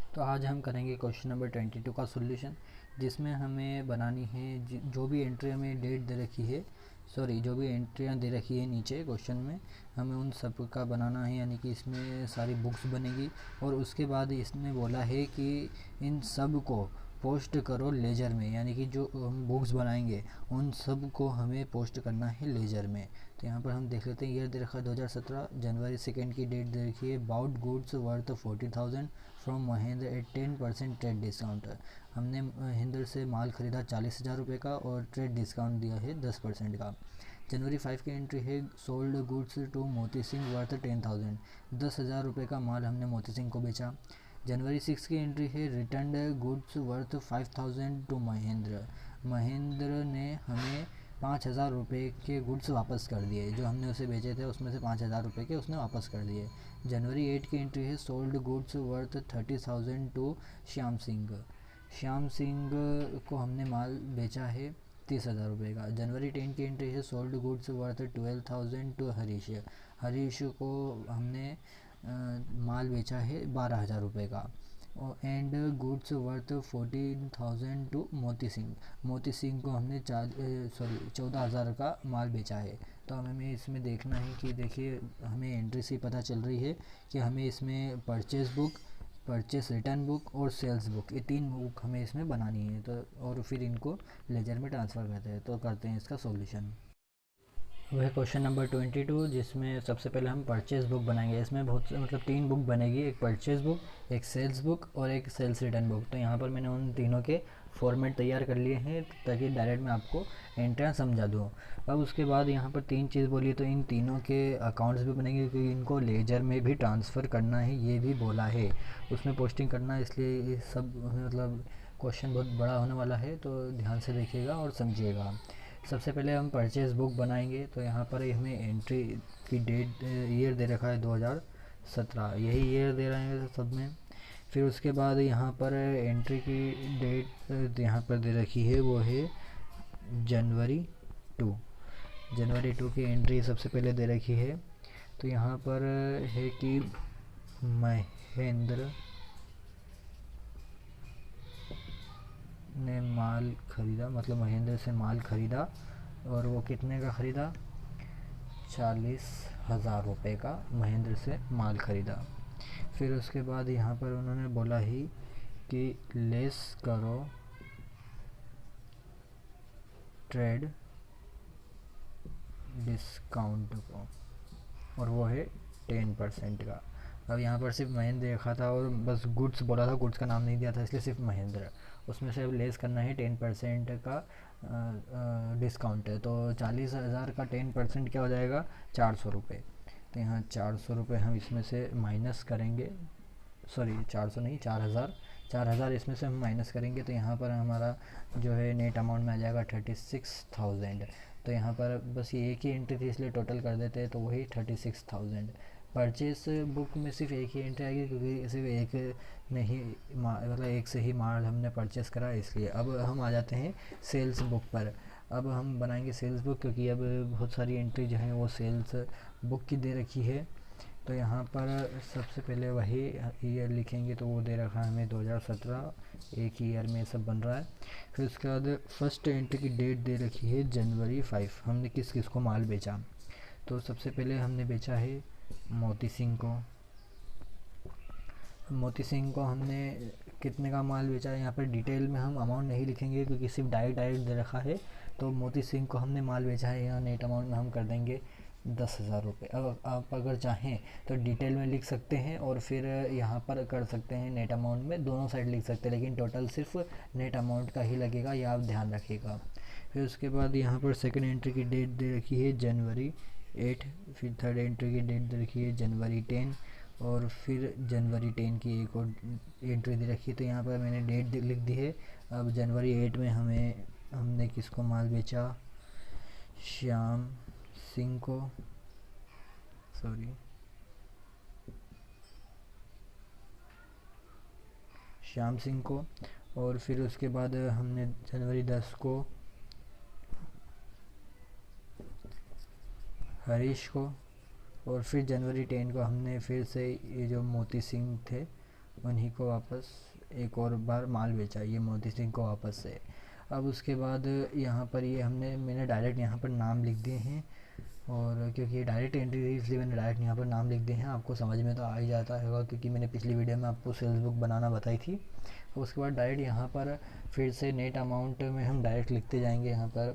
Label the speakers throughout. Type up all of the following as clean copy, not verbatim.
Speaker 1: तो आज हम करेंगे क्वेश्चन नंबर 22 का सॉल्यूशन, जिसमें हमें बनानी है जो भी एंट्री हमें डेट दे रखी है, जो भी एंट्रियाँ दे रखी है नीचे क्वेश्चन में, हमें उन सब का बनाना है। यानी कि इसमें सारी बुक्स बनेगी और उसके बाद इसने बोला है कि इन सब को पोस्ट करो लेजर में। यानी कि जो हम बुक्स बनाएंगे उन सब को हमें पोस्ट करना है लेजर में। तो यहाँ पर हम देख लेते हैं, ईयर दे रखा है 2017, जनवरी 2 की डेट दे रखी है। Bought goods worth 40,000 from Mahendra at 10% trade discount. हमने महेंद्र से माल खरीदा 40,000 रुपये का और ट्रेड डिस्काउंट दिया है 10% का। जनवरी 5 की एंट्री है, sold goods to Moti Singh worth 10,000। 10,000 रुपये का माल हमने मोती सिंह को बेचा। जनवरी 6 की एंट्री है, return goods worth 5,000 to Mahendra. Mahendra ने हमें 5,000 रुपये के गुड्स वापस कर दिए। जो हमने उसे बेचे थे उसमें से 5,000 रुपये के उसने वापस कर दिए। जनवरी 8 की एंट्री है, sold goods worth 30,000 to Shyam Singh. Shyam Singh को हमने माल बेचा है 30,000 रुपये का। जनवरी 10 की एंट्री है, sold goods worth 12,000 to Harish. Harish को हमने माल बेचा है 12,000 रुपये का। And goods worth 14,000 to Moti Singh. Moti Singh को हमने 14,000 का माल बेचा है। तो हमें इसमें देखना है कि देखिए, हमें एंट्री से पता चल रही है कि हमें इसमें purchase book, purchase return book और सेल्स बुक, ये 3 बुक हमें इसमें बनानी है। तो और फिर इनको लेजर में ट्रांसफ़र करते हैं। तो करते हैं इसका सॉल्यूशन। वह क्वेश्चन नंबर 22, जिसमें सबसे पहले हम परचेज बुक बनाएंगे। इसमें बहुत 3 बुक बनेगी, एक परचेज बुक, एक सेल्स बुक और एक सेल्स रिटर्न बुक। तो यहाँ पर मैंने उन तीनों के फॉर्मेट तैयार कर लिए हैं ताकि डायरेक्ट मैं आपको एंट्रियाँ समझा दूँ। अब उसके बाद यहाँ पर 3 चीज़ बोली, तो इन तीनों के अकाउंट्स भी बनेंगे क्योंकि इनको लेजर में भी ट्रांसफ़र करना है, ये भी बोला है। उसमें पोस्टिंग करना है, इसलिए ये सब क्वेश्चन बहुत बड़ा होने वाला है। तो ध्यान से देखिएगा और समझिएगा। सबसे पहले हम परचेज़ बुक बनाएंगे। तो यहाँ पर हमें एंट्री की डेट, ईयर दे रखा है 2017, यही ईयर दे रहे हैं सब में। फिर उसके बाद यहाँ पर एंट्री की डेट यहाँ पर दे रखी है, वो है जनवरी 2। जनवरी 2 की एंट्री सबसे पहले दे रखी है। तो यहाँ पर है कि महेंद्र ने माल खरीदा, महेंद्र से माल खरीदा और वो कितने का ख़रीदा, 40,000 रुपये का महेंद्र से माल ख़रीदा। फिर उसके बाद यहाँ पर उन्होंने बोला ही कि लेस करो ट्रेड डिस्काउंट को, और वो है 10% का। अब यहाँ पर सिर्फ महेंद्र देखा था और बस गुड्स बोला था, गुड्स का नाम नहीं दिया था, इसलिए सिर्फ महेंद्र। उसमें से अब लेस करना है 10% का डिस्काउंट है। तो 40,000 का 10% क्या हो जाएगा, 400 रुपये। तो यहाँ 400 रुपये हम इसमें से माइनस करेंगे, 400 नहीं, 4,000। 4,000 इसमें से हम माइनस करेंगे तो यहाँ पर हमारा जो है नेट अमाउंट में आ जाएगा 36,000। तो यहाँ पर बस ये एक ही एंट्री थी, इसलिए टोटल कर देते हैं तो वही 36,000। परचेस बुक में सिर्फ एक ही एंट्री आएगी क्योंकि सिर्फ एक नहीं, एक से ही माल हमने परचेस करा, इसलिए। अब हम आ जाते हैं सेल्स बुक पर। अब हम बनाएंगे सेल्स बुक क्योंकि अब बहुत सारी एंट्री जो है वो सेल्स बुक की दे रखी है। तो यहाँ पर सबसे पहले वही ईयर लिखेंगे, तो वो दे रखा है हमें 2017, एक ईयर में सब बन रहा है। फिर उसके बाद फर्स्ट एंट्री की डेट दे रखी है जनवरी 5। हमने किस किस को माल बेचा, तो सबसे पहले हमने बेचा है मोती सिंह को। मोती सिंह को हमने कितने का माल बेचा है, यहाँ पर डिटेल में हम अमाउंट नहीं लिखेंगे क्योंकि सिर्फ डायरेक्ट दे रखा है। तो मोती सिंह को हमने माल बेचा है, यहाँ नेट अमाउंट में हम कर देंगे 10,000 रुपये। अब आप अगर चाहें तो डिटेल में लिख सकते हैं और फिर यहाँ पर कर सकते हैं नेट अमाउंट में, दोनों साइड लिख सकते हैं, लेकिन टोटल सिर्फ नेट अमाउंट का ही लगेगा, ये आप ध्यान रखिएगा। फिर उसके बाद यहाँ पर सेकंड एंट्री की डेट दे रखी है जनवरी 8। फिर थर्ड एंट्री की डेट दे रखी है जनवरी 10 और फिर जनवरी 10 की एक और एंट्री दे रखी है। तो यहाँ पर मैंने डेट लिख दी है। अब जनवरी 8 में हमने किसको माल बेचा, श्याम सिंह को, श्याम सिंह को। और फिर उसके बाद हमने जनवरी 10 को हरीश को, और फिर जनवरी 10 को हमने फिर से ये जो मोती सिंह थे उन्हीं को वापस एक और बार माल बेचा, ये मोती सिंह को वापस से। अब उसके बाद यहाँ पर ये मैंने डायरेक्ट यहाँ पर नाम लिख दिए हैं, और क्योंकि ये डायरेक्ट एंट्री थी इसलिए मैंने डायरेक्ट यहाँ पर नाम लिख दिए हैं। आपको समझ में तो आ ही जाता होगा क्योंकि मैंने पिछली वीडियो में आपको सेल्स बुक बनाना बताई थी। उसके बाद डायरेक्ट यहाँ पर फिर से नेट अमाउंट में हम डायरेक्ट लिखते जाएंगे। यहाँ पर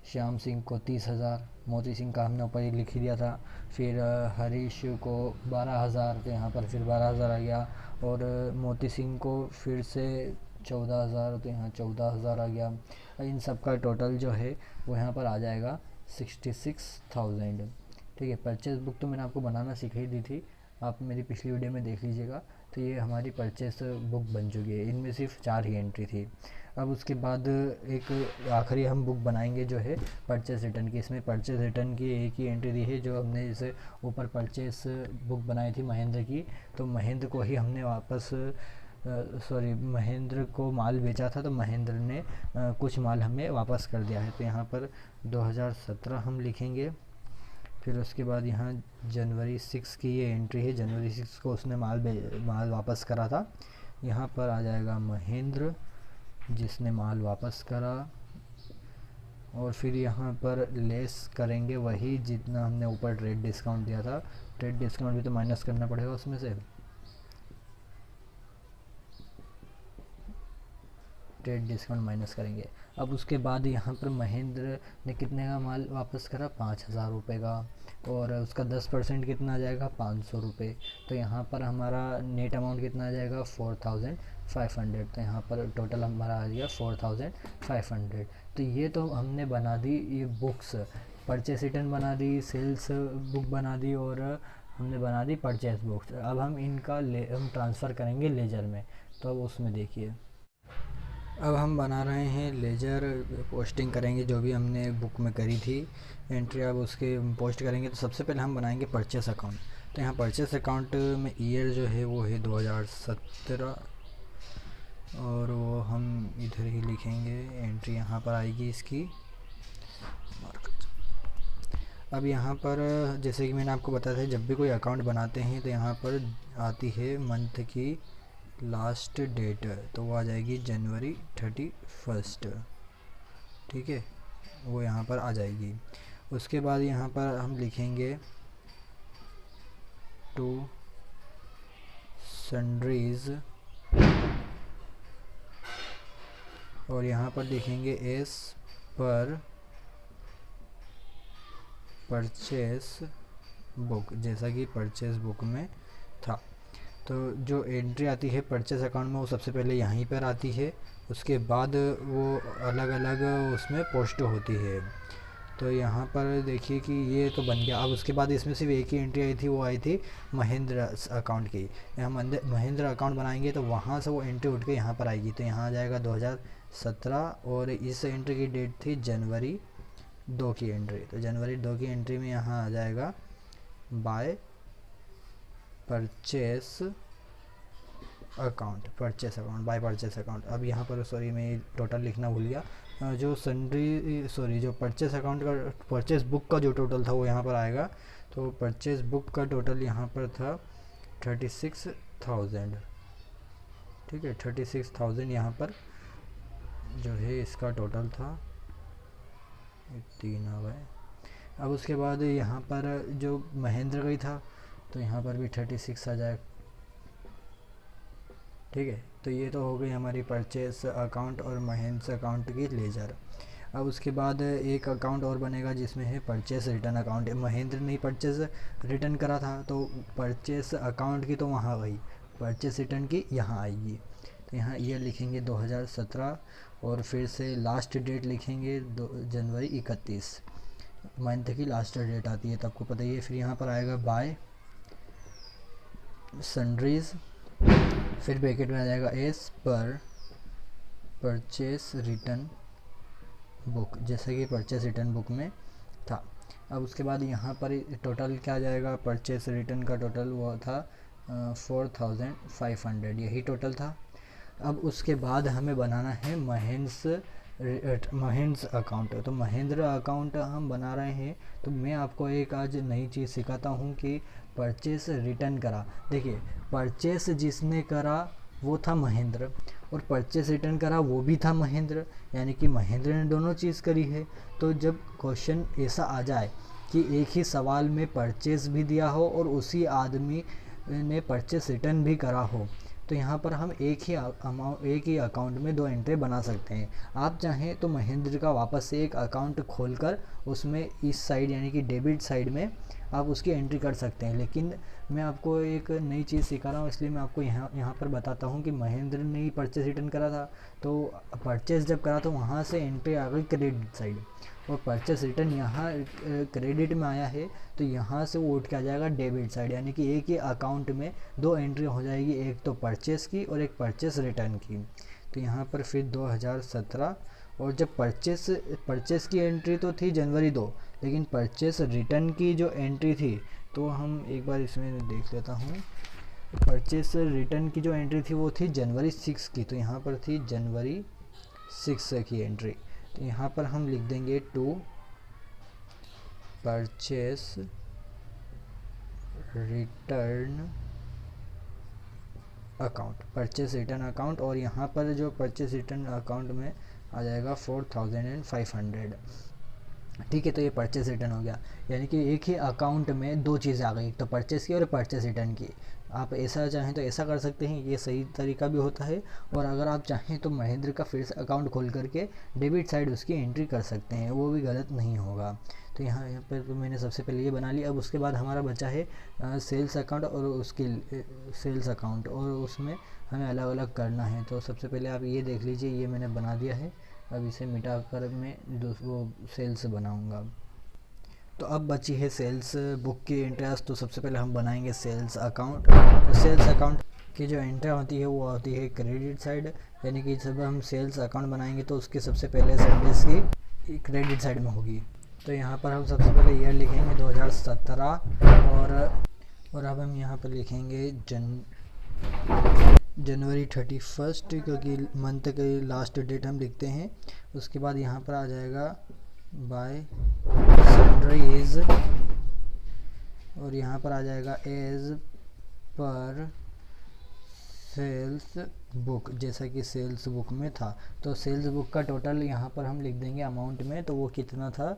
Speaker 1: श्याम सिंह को 30,000, मोती सिंह का हमने ऊपर ही लिख ही दिया था। फिर हरीश को 12,000, तो यहाँ पर फिर 12,000 आ गया। और मोती सिंह को फिर से 14,000, तो यहाँ 14,000 आ गया। इन सब का टोटल जो है वो यहाँ पर आ जाएगा 66,000। ठीक है, परचेज़ बुक तो मैंने आपको बनाना सिखा ही दी थी, आप मेरी पिछली वीडियो में देख लीजिएगा। तो ये हमारी परचेस बुक बन चुकी है, इनमें सिर्फ 4 ही एंट्री थी। अब उसके बाद एक आखिरी हम बुक बनाएंगे जो है परचेस रिटर्न की। इसमें परचेस रिटर्न की एक ही एंट्री दी है, जो हमने जैसे ऊपर परचेस बुक बनाई थी महेंद्र की, तो महेंद्र को ही हमने वापस महेंद्र को माल बेचा था, तो महेंद्र ने कुछ माल हमें वापस कर दिया है। तो यहाँ पर 2017 हम लिखेंगे। फिर उसके बाद यहाँ जनवरी 6 की ये एंट्री है, जनवरी 6 को उसने माल वापस करा था। यहाँ पर आ जाएगा महेंद्र जिसने माल वापस करा, और फिर यहाँ पर लेस करेंगे वही जितना हमने ऊपर ट्रेड डिस्काउंट दिया था। ट्रेड डिस्काउंट भी तो माइनस करना पड़ेगा उसमें से, ट्रेड डिस्काउंट माइनस करेंगे। अब उसके बाद यहाँ पर महेंद्र ने कितने का माल वापस करा, 5,000 रुपये का, और उसका 10% कितना आ जाएगा, 500 रुपये। तो यहाँ पर हमारा नेट अमाउंट कितना आ जाएगा, 4,500। तो यहाँ पर टोटल हमारा आ गया 4,500। तो ये तो हमने बना दी ये बुक्स, परचेस रिटर्न बना दी, सेल्स बुक बना दी, और हमने बना दी परचेस बुक्स। अब हम इनका हम ट्रांसफ़र करेंगे लेजर में, तो अब उसमें देखिए अब हम बना रहे हैं लेजर, पोस्टिंग करेंगे जो भी हमने बुक में करी थी एंट्री, अब उसके पोस्ट करेंगे। तो सबसे पहले हम बनाएंगे परचेस अकाउंट। तो यहाँ परचेस अकाउंट में ईयर जो है वो है 2017, और वो हम इधर ही लिखेंगे, एंट्री यहाँ पर आएगी इसकी। अब यहाँ पर जैसे कि मैंने आपको बताया था, जब भी कोई अकाउंट बनाते हैं तो यहाँ पर आती है मंथ की लास्ट डेट, तो वो आ जाएगी जनवरी 31। ठीक है, वो यहाँ पर आ जाएगी। उसके बाद यहाँ पर हम लिखेंगे टू सन्ड्रीज, और यहाँ पर लिखेंगे एस पर परचेस बुक, जैसा कि परचेस बुक में था। तो जो एंट्री आती है परचेस अकाउंट में वो सबसे पहले यहीं पर आती है, उसके बाद वो अलग अलग उसमें पोस्ट होती है। तो यहाँ पर देखिए कि ये तो बन गया। अब उसके बाद इसमें सिर्फ एक ही एंट्री आई थी, वो आई थी महेंद्र अकाउंट की। यहाँ महेंद्र अकाउंट बनाएंगे तो वहाँ से वो एंट्री उठ के यहाँ पर आएगी, तो यहाँ आ जाएगा 2017, और इस एंट्री की डेट थी जनवरी 2 की एंट्री। तो जनवरी 2 की एंट्री में यहाँ आ जाएगा by purchase account, by purchase account. अब यहाँ पर मैं टोटल लिखना भूल गया, जो जो परचेस अकाउंट का परचेस बुक का जो टोटल था वो यहाँ पर आएगा। तो परचेस बुक का टोटल यहाँ पर था 36,000। ठीक है, 36,000 यहाँ पर जो है इसका टोटल था, 3 आ गए। अब उसके बाद यहाँ पर जो महेंद्र का ही था, तो यहाँ पर भी 36 आ जाए। ठीक है, तो ये तो हो गई हमारी परचेस अकाउंट और महेंद्र अकाउंट की लेजर। अब उसके बाद एक अकाउंट और बनेगा जिसमें है परचेस रिटर्न अकाउंट। महेंद्र ने परचेस रिटर्न करा था, तो परचेस अकाउंट की तो वहाँ गई, परचेस रिटर्न की यहाँ आएगी। तो यहाँ ईयर लिखेंगे 2017, और फिर से लास्ट डेट लिखेंगे जनवरी 31, मंथ की लास्ट डेट आती है, तो आपको पता ही है। फिर यहाँ पर आएगा बाय सन्ड्रीज, फिर ब्रैकेट में आ जाएगा एस पर परचेस रिटर्न बुक, जैसे कि परचेस रिटर्न बुक में था। अब उसके बाद यहाँ पर टोटल क्या आ जाएगा, परचेस रिटर्न का टोटल वो था 4,500, यही टोटल था। अब उसके बाद हमें बनाना है महेंद्र अकाउंट। तो महेंद्र अकाउंट हम बना रहे हैं, तो मैं आपको एक आज नई चीज़ सिखाता हूँ कि परचेस रिटर्न करा। देखिए परचेस जिसने करा वो था महेंद्र और परचेस रिटर्न करा वो भी था महेंद्र, यानी कि महेंद्र ने दोनों चीज़ करी है। तो जब क्वेश्चन ऐसा आ जाए कि एक ही सवाल में परचेस भी दिया हो और उसी आदमी ने परचेस रिटर्न भी करा हो, तो यहाँ पर हम एक ही अकाउंट में 2 एंट्री बना सकते हैं। आप चाहें तो महेंद्र का वापस से एक अकाउंट खोलकर उसमें इस साइड यानी कि डेबिट साइड में आप उसकी एंट्री कर सकते हैं। लेकिन मैं आपको एक नई चीज़ सिखा रहा हूँ, इसलिए मैं आपको यहाँ पर बताता हूँ कि महेंद्र ने ही परचेस रिटर्न करा था, तो परचेस जब करा तो वहाँ से एंट्री आ गई क्रेडिट साइड, और परचेस रिटर्न यहाँ क्रेडिट में आया है तो यहाँ से वो उठ के आ जाएगा डेबिट साइड, यानी कि एक ही अकाउंट में 2 एंट्री हो जाएगी, एक तो परचेस की और एक परचेस रिटर्न की। तो यहाँ पर फिर 2017, और जब परचेस की एंट्री तो थी जनवरी 2, लेकिन परचेस रिटर्न की जो एंट्री थी तो हम एक बार इसमें देख लेता हूँ। परचेस रिटर्न की जो एंट्री थी वो थी जनवरी 6 की, तो यहाँ पर थी जनवरी 6 की एंट्री। तो यहाँ पर हम लिख देंगे to purchase return account, purchase return account, और यहाँ पर जो परचेस रिटर्न अकाउंट में आ जाएगा 4500। ठीक है, तो ये परचेस रिटर्न हो गया, यानी कि एक ही अकाउंट में 2 चीज़ें आ गई, एक तो परचेस की और परचेस रिटर्न की। आप ऐसा चाहें तो ऐसा कर सकते हैं, ये सही तरीका भी होता है, और अगर आप चाहें तो महेंद्र का फिर से अकाउंट खोल करके डेबिट साइड उसकी एंट्री कर सकते हैं, वो भी गलत नहीं होगा। तो यहाँ पर तो मैंने सबसे पहले ये बना लिया। अब उसके बाद हमारा बचा है सेल्स अकाउंट और उसकी सेल्स अकाउंट, और उसमें हमें अलग अलग करना है। तो सबसे पहले आप ये देख लीजिए, ये मैंने बना दिया है। अब इसे मिटा कर मैं वो सेल्स बनाऊंगा। तो अब बची है सेल्स बुक की एंट्रीज। तो सबसे पहले हम बनाएंगे सेल्स अकाउंट। तो सेल्स अकाउंट की जो एंट्री होती है वो होती है क्रेडिट साइड, यानी कि जब हम सेल्स अकाउंट बनाएंगे तो उसकी सबसे पहले सर्विस की क्रेडिट साइड में होगी। तो यहाँ पर हम सबसे पहले ईयर लिखेंगे 2017, और अब हम यहाँ पर लिखेंगे जनवरी 31, क्योंकि मंथ के लास्ट डेट हम लिखते हैं। उसके बाद यहाँ पर आ जाएगा बाय सन्ड्रीज, और यहाँ पर आ जाएगा एज पर सेल्स बुक, जैसा कि सेल्स बुक में था। तो सेल्स बुक का टोटल यहाँ पर हम लिख देंगे अमाउंट में, तो वो कितना था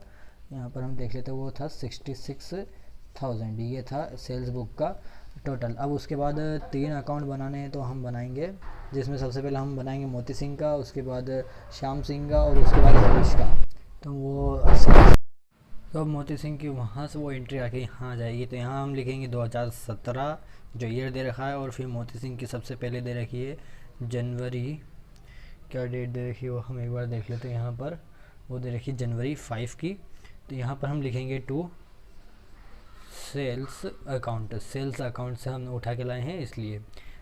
Speaker 1: यहाँ पर हम देख लेते हैं, वो था 66,000। ये था सेल्स बुक का टोटल। अब उसके बाद 3 अकाउंट बनाने हैं, तो हम बनाएंगे, जिसमें सबसे पहले हम बनाएंगे मोती सिंह का, उसके बाद श्याम सिंह का, और उसके बाद हरीश का। तो वो तो अब मोती सिंह की वहाँ से वो एंट्री आके यहाँ आ जाएगी। तो यहाँ हम लिखेंगे 2017 जो ईयर दे रखा है, और फिर मोती सिंह की सबसे पहले दे रखी है जनवरी, क्या डेट दे रखी है वो हम एक बार देख लेते हैं। यहाँ पर वो दे रखी है जनवरी 5 की। तो यहाँ पर हम लिखेंगे to sales account, sales account से हम उठा के लाए हैं इसलिए।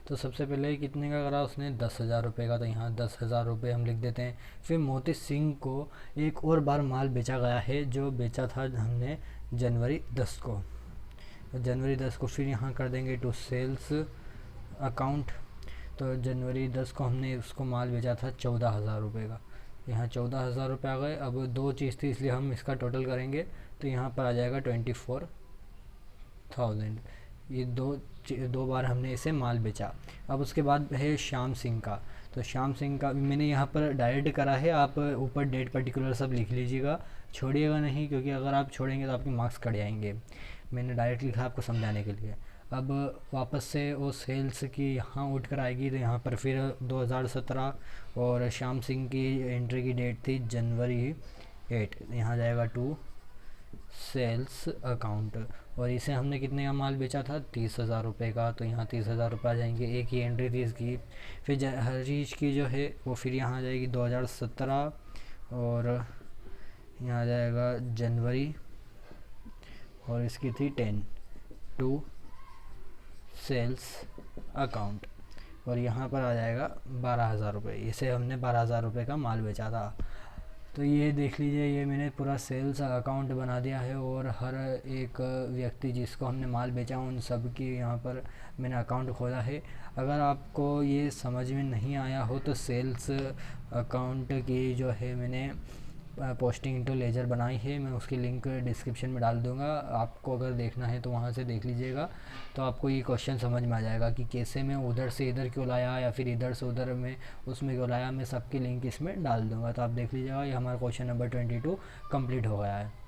Speaker 1: तो सबसे पहले कितने का करा उसने, 10,000 रुपये का, तो यहाँ 10,000 रुपये हम लिख देते हैं। फिर मोती सिंह को एक और बार माल बेचा गया है, जो बेचा था हमने जनवरी 10 को, तो जनवरी 10 को फिर यहाँ कर देंगे टू सेल्स अकाउंट। तो जनवरी 10 को हमने उसको माल बेचा था 14,000 रुपये का, यहाँ 14,000 रुपये आ गए। अब 2 चीज़ थी इसलिए हम इसका टोटल करेंगे, तो यहाँ पर आ जाएगा 24,000। ये दो बार हमने इसे माल बेचा। अब उसके बाद है श्याम सिंह का। तो श्याम सिंह का मैंने यहाँ पर डायरेक्ट करा है, आप ऊपर डेट पर्टिकुलर सब लिख लीजिएगा, छोड़िएगा नहीं, क्योंकि अगर आप छोड़ेंगे तो आपके मार्क्स कट जाएंगे। मैंने डायरेक्ट लिखा आपको समझाने के लिए। अब वापस से वो सेल्स की यहाँ उठ कर आएगी, तो यहाँ पर फिर 2017, और श्याम सिंह की एंट्री की डेट थी जनवरी 8, यहाँ जाएगा टू सेल्स अकाउंट, और इसे हमने कितने का माल बेचा था, 30,000 रुपये का, तो यहाँ 30,000 रुपये आ जाएंगे। एक ही एंट्री थी इसकी। फिर हरीश की जो है वो फिर यहाँ आ जाएगी 2017, और यहाँ आ जाएगा जनवरी, और इसकी थी 10 टू सेल्स अकाउंट, और यहाँ पर आ जाएगा 12,000 रुपये। इसे हमने 12,000 रुपये का माल बेचा था। तो ये देख लीजिए, ये मैंने पूरा सेल्स अकाउंट बना दिया है, और हर एक व्यक्ति जिसको हमने माल बेचा उन सब की यहाँ पर मैंने अकाउंट खोला है। अगर आपको ये समझ में नहीं आया हो तो सेल्स अकाउंट की जो है मैंने पोस्टिंग इनटू लेजर बनाई है, मैं उसकी लिंक डिस्क्रिप्शन में डाल दूंगा। आपको अगर देखना है तो वहाँ से देख लीजिएगा, तो आपको ये क्वेश्चन समझ में आ जाएगा कि कैसे मैं उधर से इधर क्यों लाया या फिर इधर से उधर में उसमें क्यों लाया। मैं सबकी लिंक इसमें डाल दूंगा, तो आप देख लीजिएगा। ये हमारा क्वेश्चन नंबर 22 कंप्लीट हो गया है।